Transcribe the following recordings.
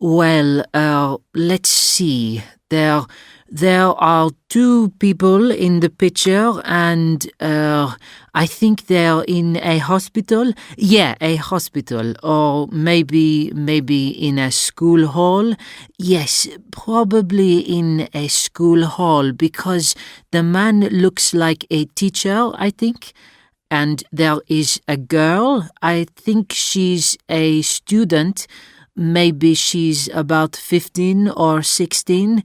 Well, let's see. There are two people in the picture, and I think they're in a hospital. Yeah, a hospital, or maybe in a school hall. Yes, probably in a school hall, because the man looks like a teacher, I think. And there is a girl. I think she's a student. Maybe she's about 15 or 16.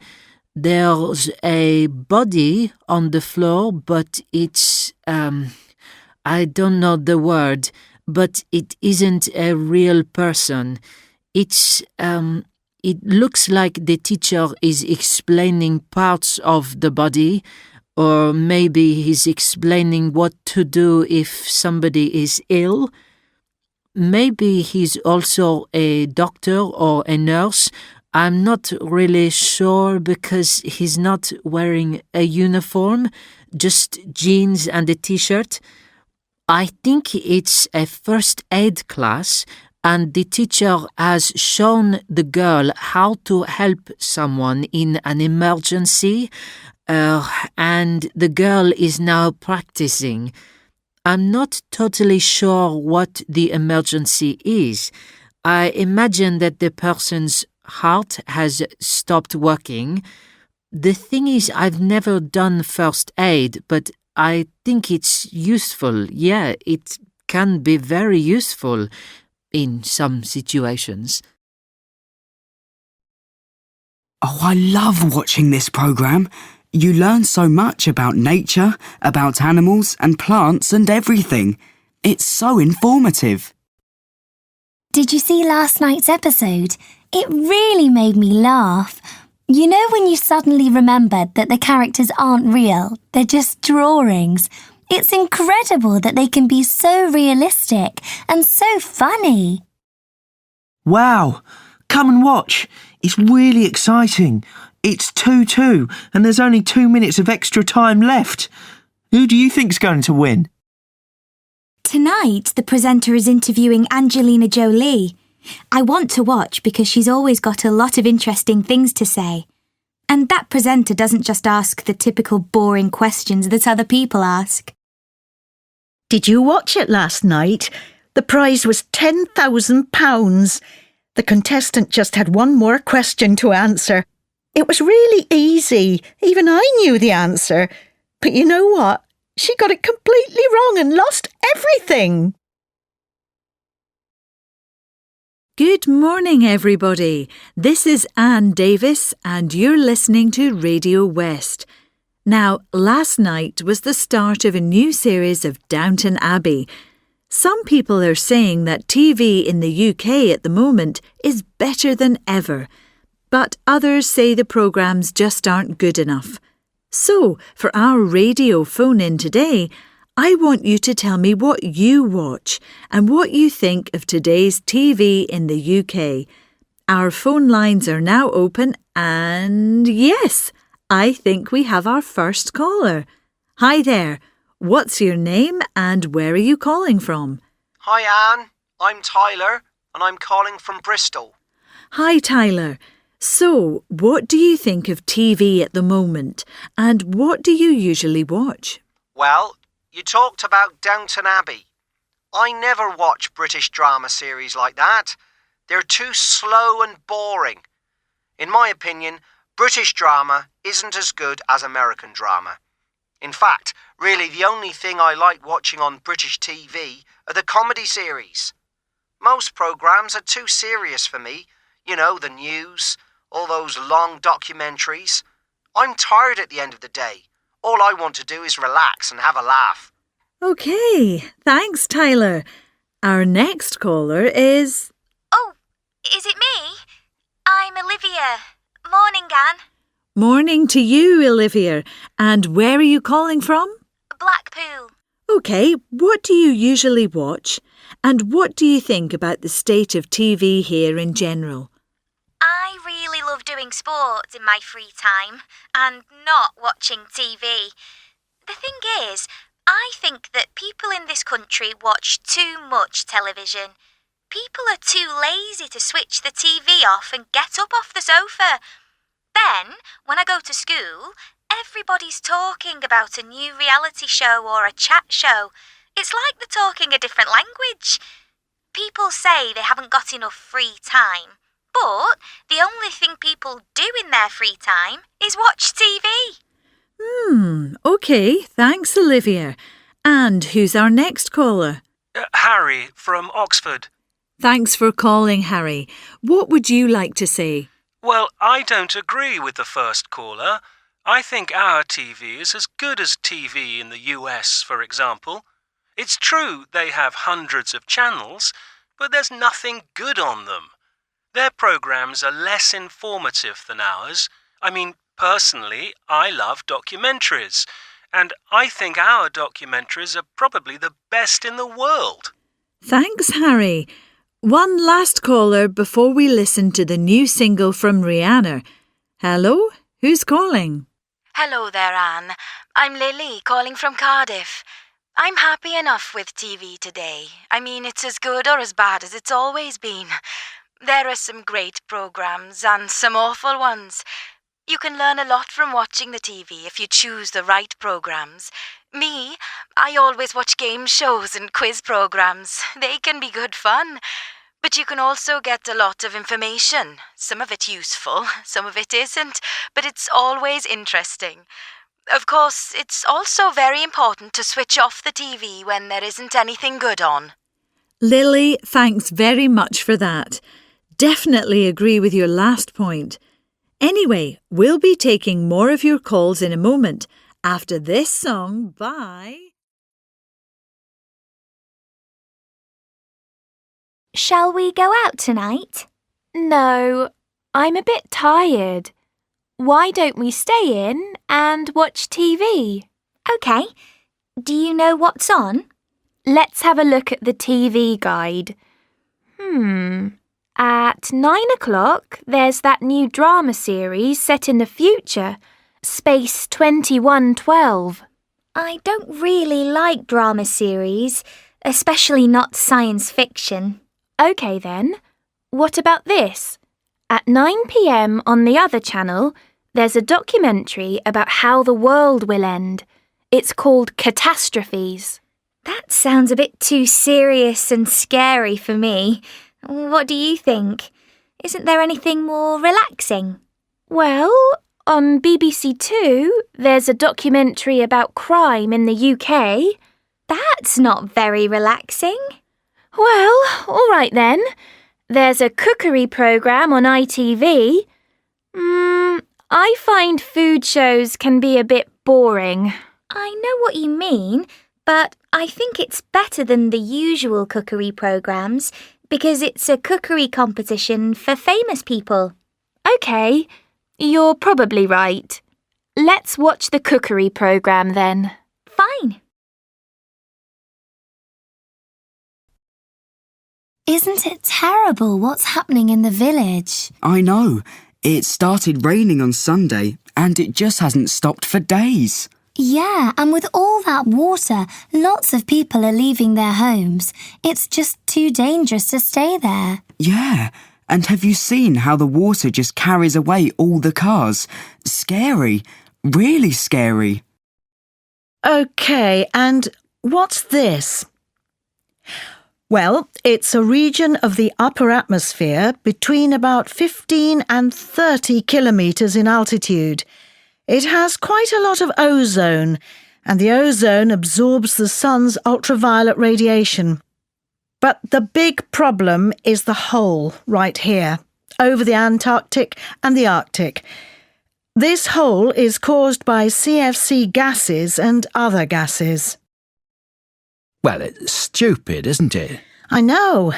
There's a body on the floor, but it's, I don't know the word, but it isn't a real person. It looks like the teacher is explaining parts of the body, or maybe he's explaining what to do if somebody is ill. Maybe he's also a doctor or a nurse. I'm not really sure because he's not wearing a uniform, just jeans and a t-shirt. I think it's a first aid class, and the teacher has shown the girl how to help someone in an emergency, and the girl is now practicing. I'm not totally sure what the emergency is. I imagine that the person's heart has stopped working. The thing is, I've never done first aid, but I think it's useful. Yeah, it can be very useful in some situations. Oh, I love watching this program. You learn so much about nature, about animals and plants and everything. It's so informative. Did you see last night's episode? It really made me laugh. You know when you suddenly remembered that the characters aren't real, they're just drawings. It's incredible that they can be so realistic and so funny. Wow! Come and watch. It's really exciting. It's 2-2 and there's only 2 minutes of extra time left. Who do you think's going to win? Tonight, the presenter is interviewing Angelina Jolie. I want to watch because she's always got a lot of interesting things to say. And that presenter doesn't just ask the typical boring questions that other people ask. Did you watch it last night? The prize was £10,000. The contestant just had one more question to answer. It was really easy. Even I knew the answer. But you know what? She got it completely wrong and lost everything. Good morning, everybody. This is Anne Davis, and you're listening to Radio West. Now, last night was the start of a new series of Downton Abbey. Some people are saying that TV in the UK at the moment is better than ever, but others say the programmes just aren't good enough. So, for our radio phone-in today, I want you to tell me what you watch and what you think of today's TV in the UK. Our phone lines are now open and yes, I think we have our first caller. Hi there, what's your name and where are you calling from? Hi Anne, I'm Tyler and I'm calling from Bristol. Hi Tyler. So, what do you think of TV at the moment and what do you usually watch? Well, you talked about Downton Abbey. I never watch British drama series like that. They're too slow and boring. In my opinion, British drama isn't as good as American drama. In fact, really the only thing I like watching on British TV are the comedy series. Most programmes are too serious for me. You know, the news, all those long documentaries. I'm tired at the end of the day. All I want to do is relax and have a laugh. OK, thanks, Tyler. Our next caller is... Oh, is it me? I'm Olivia. Morning, Anne. Morning to you, Olivia. And where are you calling from? Blackpool. OK, what do you usually watch? And what do you think about the state of TV here in general? I really love doing sports in my free time and not watching TV. The thing is, I think that people in this country watch too much television. People are too lazy to switch the TV off and get up off the sofa. Then, when I go to school, everybody's talking about a new reality show or a chat show. It's like they're talking a different language. People say they haven't got enough free time, but the only thing people do in their free time is watch TV. OK, thanks, Olivia. And who's our next caller? Harry from Oxford. Thanks for calling, Harry. What would you like to say? Well, I don't agree with the first caller. I think our TV is as good as TV in the US, for example. It's true they have hundreds of channels, but there's nothing good on them. Their programmes are less informative than ours. I mean, personally, I love documentaries, and I think our documentaries are probably the best in the world. Thanks, Harry. One last caller before we listen to the new single from Rihanna. Hello? Who's calling? Hello there, Anne. I'm Lily, calling from Cardiff. I'm happy enough with TV today. I mean, it's as good or as bad as it's always been. There are some great programmes and some awful ones. You can learn a lot from watching the TV if you choose the right programmes. Me, I always watch game shows and quiz programmes. They can be good fun. But you can also get a lot of information. Some of it useful, some of it isn't, but it's always interesting. Of course, it's also very important to switch off the TV when there isn't anything good on. Lily, thanks very much for that. Definitely agree with your last point. Anyway, we'll be taking more of your calls in a moment after this song by... Shall we go out tonight? No, I'm a bit tired. Why don't we stay in and watch TV? OK. Do you know what's on? Let's have a look at the TV guide. At 9 o'clock, there's that new drama series set in the future, Space 2112. I don't really like drama series, especially not science fiction. OK then, what about this? At 9 p.m. on the other channel, there's a documentary about how the world will end. It's called Catastrophes. That sounds a bit too serious and scary for me. What do you think? Isn't there anything more relaxing? Well, on BBC Two, there's a documentary about crime in the UK. That's not very relaxing. Well, all right then. There's a cookery programme on ITV. I find food shows can be a bit boring. I know what you mean, but I think it's better than the usual cookery programmes because it's a cookery competition for famous people. OK, you're probably right. Let's watch the cookery programme then. Fine. Isn't it terrible what's happening in the village? I know. It started raining on Sunday and it just hasn't stopped for days. Yeah, and with all that water, lots of people are leaving their homes. It's just too dangerous to stay there. Yeah, and have you seen how the water just carries away all the cars? Scary. Really scary. OK, and what's this? Well, it's a region of the upper atmosphere between about 15 and 30 kilometres in altitude. It has quite a lot of ozone, and the ozone absorbs the sun's ultraviolet radiation. But the big problem is the hole right here, over the Antarctic and the Arctic. This hole is caused by CFC gases and other gases. Well, it's stupid, isn't it? I know.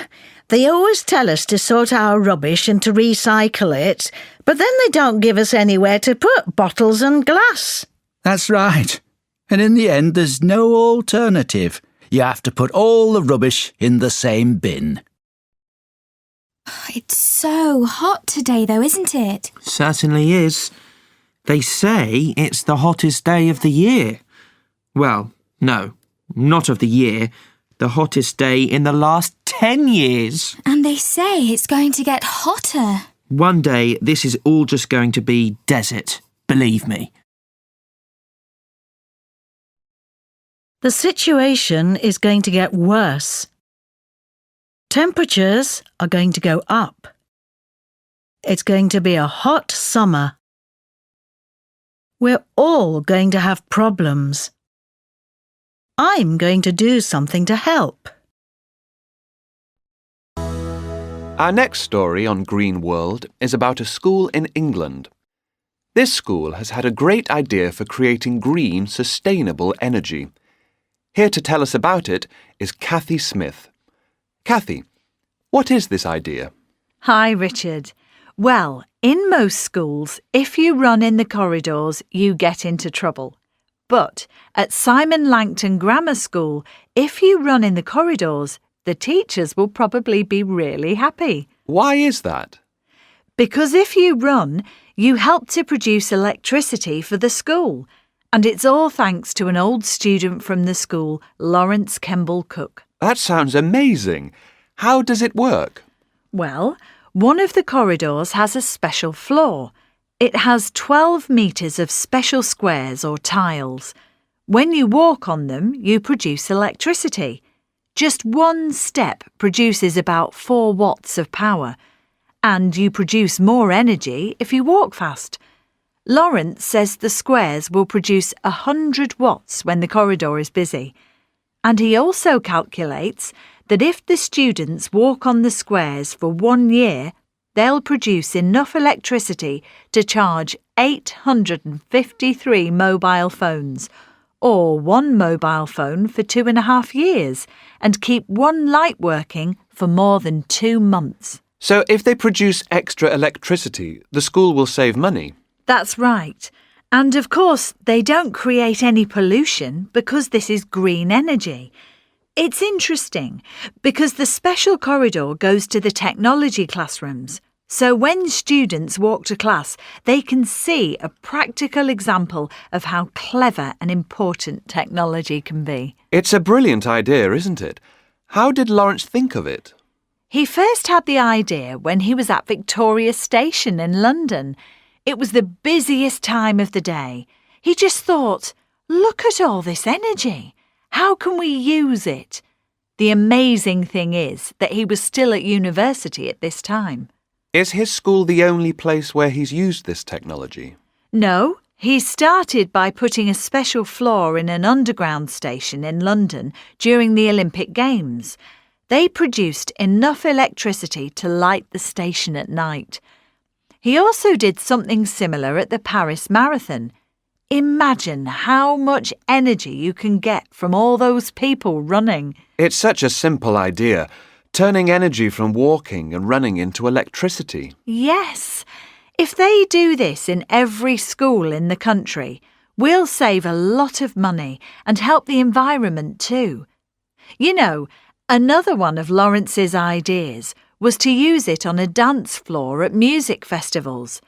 They always tell us to sort our rubbish and to recycle it, but then they don't give us anywhere to put bottles and glass. That's right. And in the end, there's no alternative. You have to put all the rubbish in the same bin. It's so hot today, though, isn't it? Certainly is. They say it's the hottest day of the year. Well, no, not of the year. The hottest day in the last 10 years. And they say it's going to get hotter. One day, this is all just going to be desert. Believe me. The situation is going to get worse. Temperatures are going to go up. It's going to be a hot summer. We're all going to have problems. I'm going to do something to help. Our next story on Green World is about a school in England. This school has had a great idea for creating green, sustainable energy. Here to tell us about it is Kathy Smith. Kathy, what is this idea? Hi, Richard. Well, in most schools, if you run in the corridors, you get into trouble. But at Simon Langton Grammar School, if you run in the corridors, the teachers will probably be really happy. Why is that? Because if you run, you help to produce electricity for the school. And it's all thanks to an old student from the school, Lawrence Kemble Cook. That sounds amazing. How does it work? Well, one of the corridors has a special floor. It has 12 metres of special squares or tiles. When you walk on them, you produce electricity. Just one step produces about 4 watts of power, and you produce more energy if you walk fast. Lawrence says the squares will produce 100 watts when the corridor is busy. And he also calculates that if the students walk on the squares for 1 year, they'll produce enough electricity to charge 853 mobile phones, or 1 mobile phone for 2.5 years, and keep 1 light working for more than 2 months. So if they produce extra electricity, the school will save money? That's right. And of course, they don't create any pollution because this is green energy. It's interesting because the special corridor goes to the technology classrooms. So when students walk to class, they can see a practical example of how clever and important technology can be. It's a brilliant idea, isn't it? How did Lawrence think of it? He first had the idea when he was at Victoria Station in London. It was the busiest time of the day. He just thought, look at all this energy. How can we use it? The amazing thing is that he was still at university at this time. Is his school the only place where he's used this technology? No, he started by putting a special floor in an underground station in London during the Olympic Games. They produced enough electricity to light the station at night. He also did something similar at the Paris Marathon. Imagine how much energy you can get from all those people running. It's such a simple idea, turning energy from walking and running into electricity. Yes. If they do this in every school in the country, we'll save a lot of money and help the environment too. You know, another one of Lawrence's ideas was to use it on a dance floor at music festivals.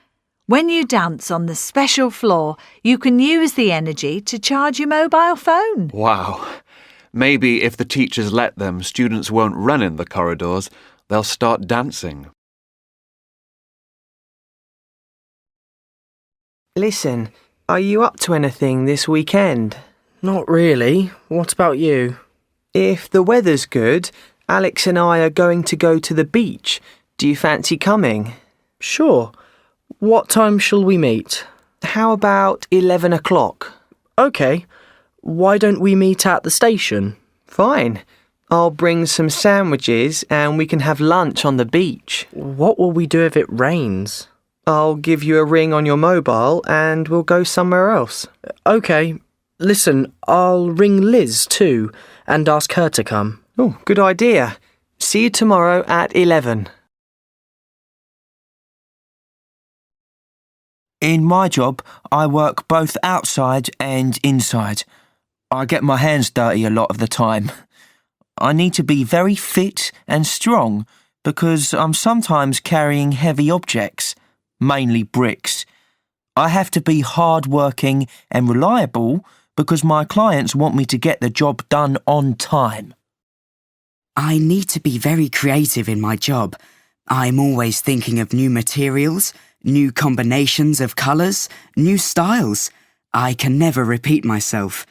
When you dance on the special floor, you can use the energy to charge your mobile phone. Wow. Maybe if the teachers let them, students won't run in the corridors. They'll start dancing. Listen, are you up to anything this weekend? Not really. What about you? If the weather's good, Alex and I are going to go to the beach. Do you fancy coming? Sure. What time shall we meet? How about 11 o'clock? OK. Why don't we meet at the station? Fine. I'll bring some sandwiches and we can have lunch on the beach. What will we do if it rains? I'll give you a ring on your mobile and we'll go somewhere else. OK. Listen, I'll ring Liz too and ask her to come. Oh, good idea. See you tomorrow at 11. In my job, I work both outside and inside. I get my hands dirty a lot of the time. I need to be very fit and strong because I'm sometimes carrying heavy objects, mainly bricks. I have to be hard-working and reliable because my clients want me to get the job done on time. I need to be very creative in my job. I'm always thinking of new materials, new combinations of colours, new styles. I can never repeat myself.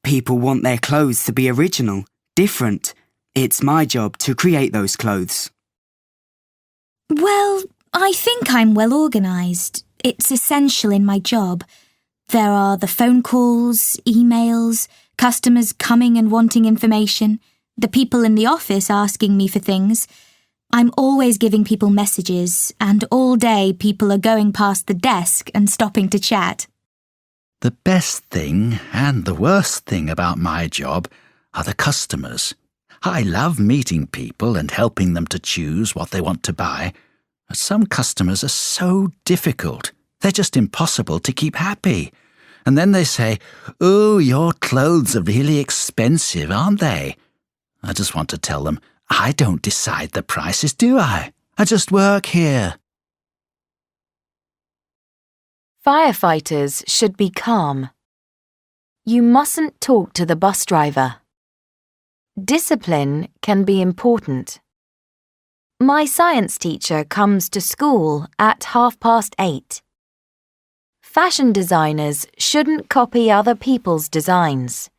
People want their clothes to be original, different. It's my job to create those clothes. Well, I think I'm well organised. It's essential in my job. There are the phone calls, emails, customers coming and wanting information, the people in the office asking me for things. I'm always giving people messages, and all day people are going past the desk and stopping to chat. The best thing and the worst thing about my job are the customers. I love meeting people and helping them to choose what they want to buy. But some customers are so difficult. They're just impossible to keep happy. And then they say, "Oh, your clothes are really expensive, aren't they?" I just want to tell them, I don't decide the prices, do I? I just work here. Firefighters should be calm. You mustn't talk to the bus driver. Discipline can be important. My science teacher comes to school at 8:30. Fashion designers shouldn't copy other people's designs.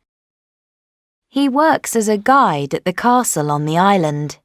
He works as a guide at the castle on the island.